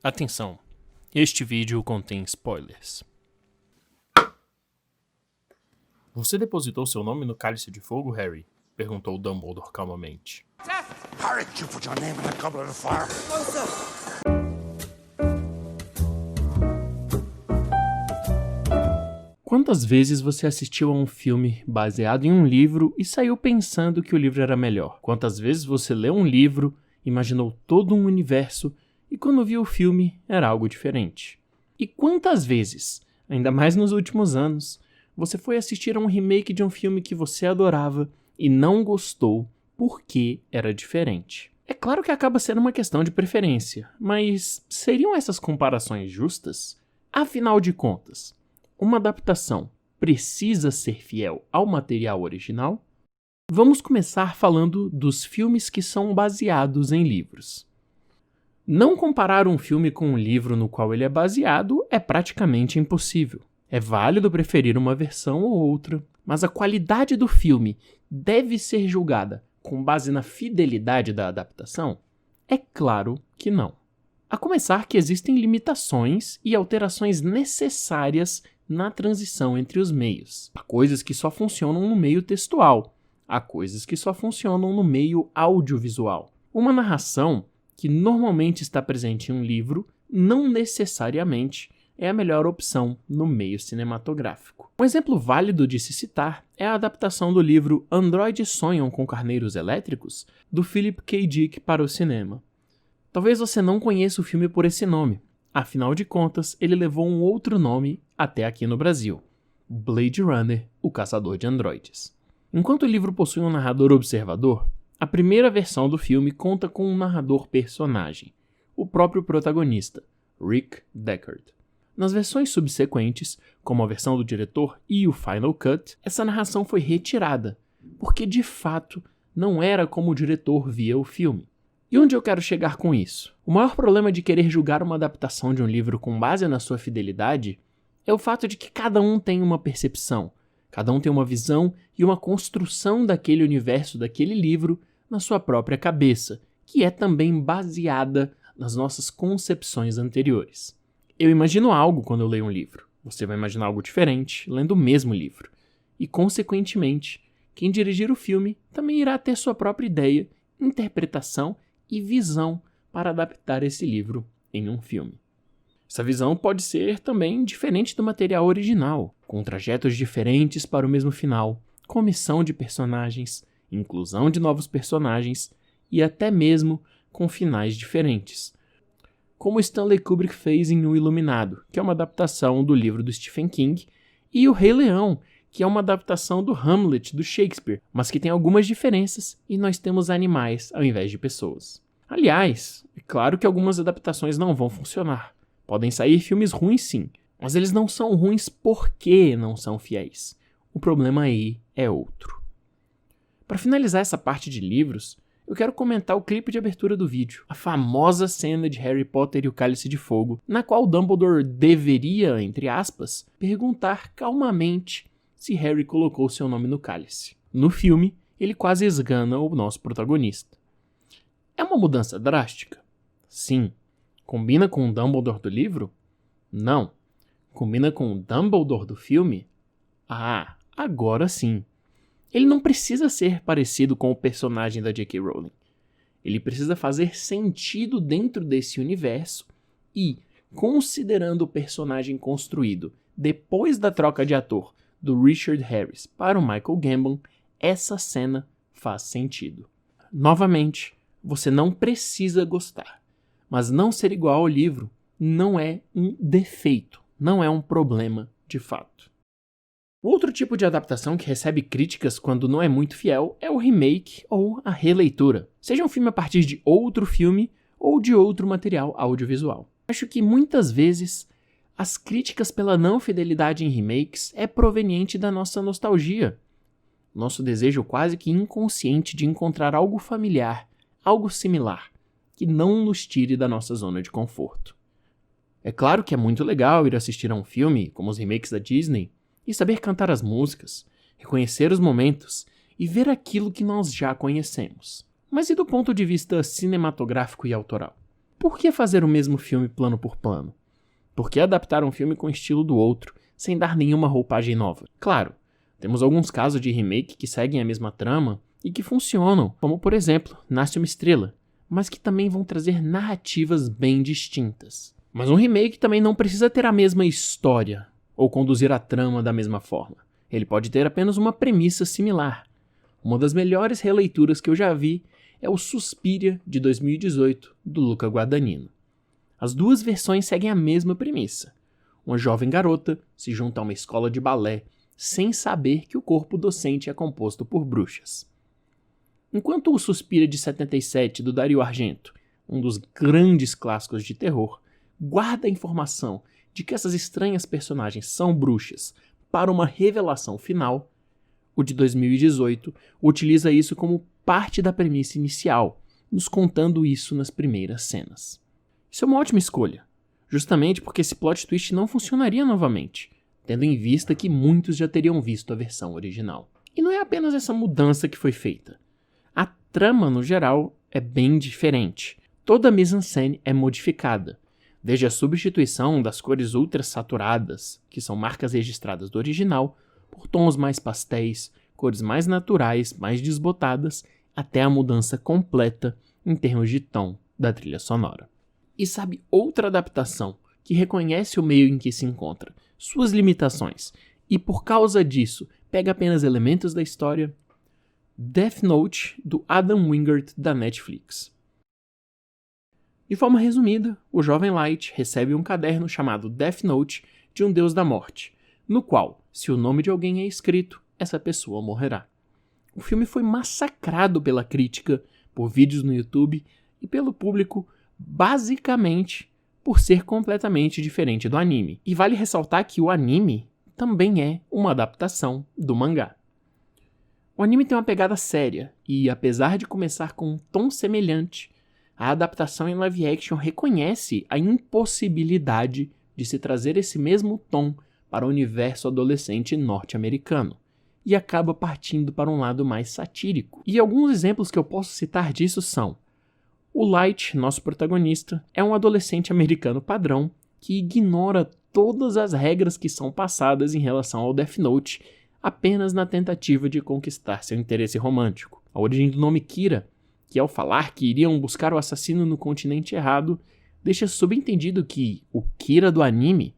Atenção, este vídeo contém spoilers. Você depositou seu nome no Cálice de Fogo, Harry? Perguntou Dumbledore calmamente. Harry, did you put your name in that goblet of fire? No, sir. Quantas vezes você assistiu a um filme baseado em um livro e saiu pensando que o livro era melhor? Quantas vezes você leu um livro, imaginou todo um universo e quando viu o filme era algo diferente? E quantas vezes, ainda mais nos últimos anos, você foi assistir a um remake de um filme que você adorava e não gostou porque era diferente? É claro que acaba sendo uma questão de preferência, mas seriam essas comparações justas? Afinal de contas, uma adaptação precisa ser fiel ao material original? Vamos começar falando dos filmes que são baseados em livros. Não comparar um filme com um livro no qual ele é baseado é praticamente impossível. É válido preferir uma versão ou outra, mas a qualidade do filme deve ser julgada com base na fidelidade da adaptação? É claro que não. A começar que existem limitações e alterações necessárias na transição entre os meios. Há coisas que só funcionam no meio textual, há coisas que só funcionam no meio audiovisual. Uma narração que normalmente está presente em um livro não necessariamente é a melhor opção no meio cinematográfico. Um exemplo válido de se citar é a adaptação do livro Androides Sonham com Carneiros Elétricos, do Philip K. Dick para o cinema. Talvez você não conheça o filme por esse nome, afinal de contas, ele levou um outro nome até aqui no Brasil: Blade Runner, o Caçador de Androides. Enquanto o livro possui um narrador observador, a primeira versão do filme conta com um narrador personagem, o próprio protagonista, Rick Deckard. Nas versões subsequentes, como a versão do diretor e o Final Cut, essa narração foi retirada, porque de fato não era como o diretor via o filme. E onde eu quero chegar com isso? O maior problema de querer julgar uma adaptação de um livro com base na sua fidelidade é o fato de que cada um tem uma percepção, cada um tem uma visão e uma construção daquele universo, daquele livro, na sua própria cabeça, que é também baseada nas nossas concepções anteriores. Eu imagino algo quando eu leio um livro. Você vai imaginar algo diferente lendo o mesmo livro. E, consequentemente, quem dirigir o filme também irá ter sua própria ideia, interpretação e visão para adaptar esse livro em um filme. Essa visão pode ser também diferente do material original, com trajetos diferentes para o mesmo final, com omissão de personagens, inclusão de novos personagens e até mesmo com finais diferentes, como Stanley Kubrick fez em O Iluminado, que é uma adaptação do livro do Stephen King, e O Rei Leão, que é uma adaptação do Hamlet, do Shakespeare, mas que tem algumas diferenças e nós temos animais ao invés de pessoas. Aliás, é claro que algumas adaptações não vão funcionar. Podem sair filmes ruins sim, mas eles não são ruins porque não são fiéis. O problema aí é outro. Para finalizar essa parte de livros, eu quero comentar o clipe de abertura do vídeo, a famosa cena de Harry Potter e o Cálice de Fogo, na qual Dumbledore deveria, entre aspas, perguntar calmamente se Harry colocou seu nome no cálice. No filme, ele quase esgana o nosso protagonista. É uma mudança drástica? Sim. Combina com o Dumbledore do livro? Não. Combina com o Dumbledore do filme? Ah, agora sim. Ele não precisa ser parecido com o personagem da J.K. Rowling. Ele precisa fazer sentido dentro desse universo e, considerando o personagem construído depois da troca de ator do Richard Harris para o Michael Gambon, essa cena faz sentido. Novamente, você não precisa gostar, mas não ser igual ao livro não é um defeito, não é um problema de fato. O outro tipo de adaptação que recebe críticas quando não é muito fiel é o remake ou a releitura, seja um filme a partir de outro filme ou de outro material audiovisual. Acho que muitas vezes as críticas pela não fidelidade em remakes é proveniente da nossa nostalgia, nosso desejo quase que inconsciente de encontrar algo familiar, algo similar, que não nos tire da nossa zona de conforto. É claro que é muito legal ir assistir a um filme, como os remakes da Disney, e saber cantar as músicas, reconhecer os momentos e ver aquilo que nós já conhecemos. Mas e do ponto de vista cinematográfico e autoral? Por que fazer o mesmo filme plano por plano? Por que adaptar um filme com o estilo do outro, sem dar nenhuma roupagem nova? Claro, temos alguns casos de remake que seguem a mesma trama e que funcionam, como por exemplo, Nasce uma Estrela, mas que também vão trazer narrativas bem distintas. Mas um remake também não precisa ter a mesma história, ou conduzir a trama da mesma forma. Ele pode ter apenas uma premissa similar. Uma das melhores releituras que eu já vi é o Suspiria, de 2018, do Luca Guadagnino. As duas versões seguem a mesma premissa. Uma jovem garota se junta a uma escola de balé sem saber que o corpo docente é composto por bruxas. Enquanto o Suspiria de 77, do Dario Argento, um dos grandes clássicos de terror, guarda a informação de que essas estranhas personagens são bruxas para uma revelação final, o de 2018 utiliza isso como parte da premissa inicial, nos contando isso nas primeiras cenas. Isso é uma ótima escolha, justamente porque esse plot twist não funcionaria novamente, tendo em vista que muitos já teriam visto a versão original. E não é apenas essa mudança que foi feita. A trama, no geral, é bem diferente. Toda a mise-en-scène é modificada, desde a substituição das cores ultra saturadas, que são marcas registradas do original, por tons mais pastéis, cores mais naturais, mais desbotadas, até a mudança completa em termos de tom da trilha sonora. E sabe outra adaptação que reconhece o meio em que se encontra, suas limitações, e por causa disso pega apenas elementos da história? Death Note, do Adam Wingard, da Netflix. De forma resumida, o jovem Light recebe um caderno chamado Death Note de um deus da morte, no qual, se o nome de alguém é escrito, essa pessoa morrerá. O filme foi massacrado pela crítica, por vídeos no YouTube e pelo público, basicamente por ser completamente diferente do anime. E vale ressaltar que o anime também é uma adaptação do mangá. O anime tem uma pegada séria e, apesar de começar com um tom semelhante, a adaptação em live action reconhece a impossibilidade de se trazer esse mesmo tom para o universo adolescente norte-americano, e acaba partindo para um lado mais satírico. E alguns exemplos que eu posso citar disso são: o Light, nosso protagonista, é um adolescente americano padrão que ignora todas as regras que são passadas em relação ao Death Note, apenas na tentativa de conquistar seu interesse romântico. A origem do nome Kira, que ao falar que iriam buscar o assassino no continente errado, deixa subentendido que o Kira do anime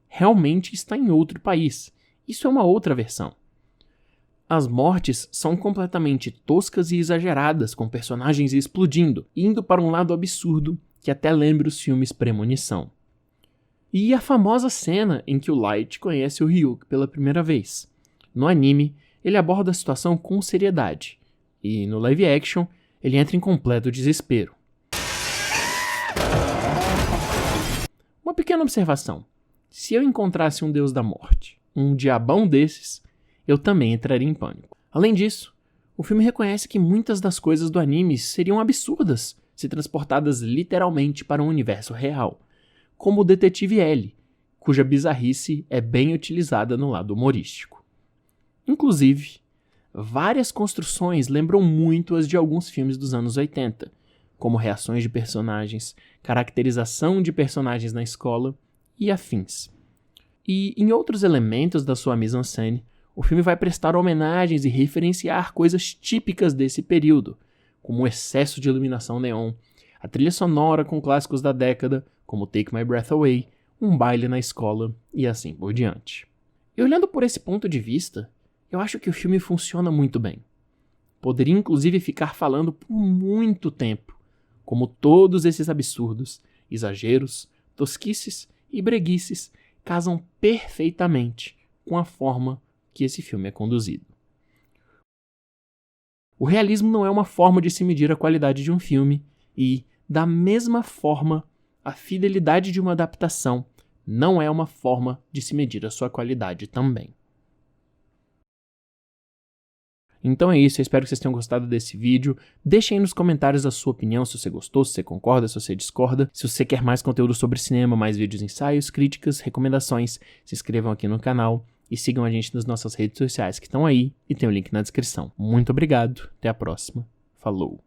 realmente está em outro país. Isso é uma outra versão. As mortes são completamente toscas e exageradas, com personagens explodindo, indo para um lado absurdo que até lembra os filmes Premonição. E a famosa cena em que o Light conhece o Ryuk pela primeira vez. No anime, ele aborda a situação com seriedade, e no live action, ele entra em completo desespero. Uma pequena observação: se eu encontrasse um deus da morte, um diabão desses, eu também entraria em pânico. Além disso, o filme reconhece que muitas das coisas do anime seriam absurdas se transportadas literalmente para um universo real, como o Detetive L, cuja bizarrice é bem utilizada no lado humorístico. Inclusive, várias construções lembram muito as de alguns filmes dos anos 80, como reações de personagens, caracterização de personagens na escola e afins. E em outros elementos da sua mise-en-scène, o filme vai prestar homenagens e referenciar coisas típicas desse período, como o excesso de iluminação neon, a trilha sonora com clássicos da década, como Take My Breath Away, um baile na escola e assim por diante. E olhando por esse ponto de vista, eu acho que o filme funciona muito bem. Poderia inclusive ficar falando por muito tempo, como todos esses absurdos, exageros, tosquices e breguices casam perfeitamente com a forma que esse filme é conduzido. O realismo não é uma forma de se medir a qualidade de um filme e, da mesma forma, a fidelidade de uma adaptação não é uma forma de se medir a sua qualidade também. Então é isso, eu espero que vocês tenham gostado desse vídeo. Deixem aí nos comentários a sua opinião, se você gostou, se você concorda, se você discorda. Se você quer mais conteúdo sobre cinema, mais vídeos, ensaios, críticas, recomendações, se inscrevam aqui no canal e sigam a gente nas nossas redes sociais que estão aí e tem o link na descrição. Muito obrigado, até a próxima, falou!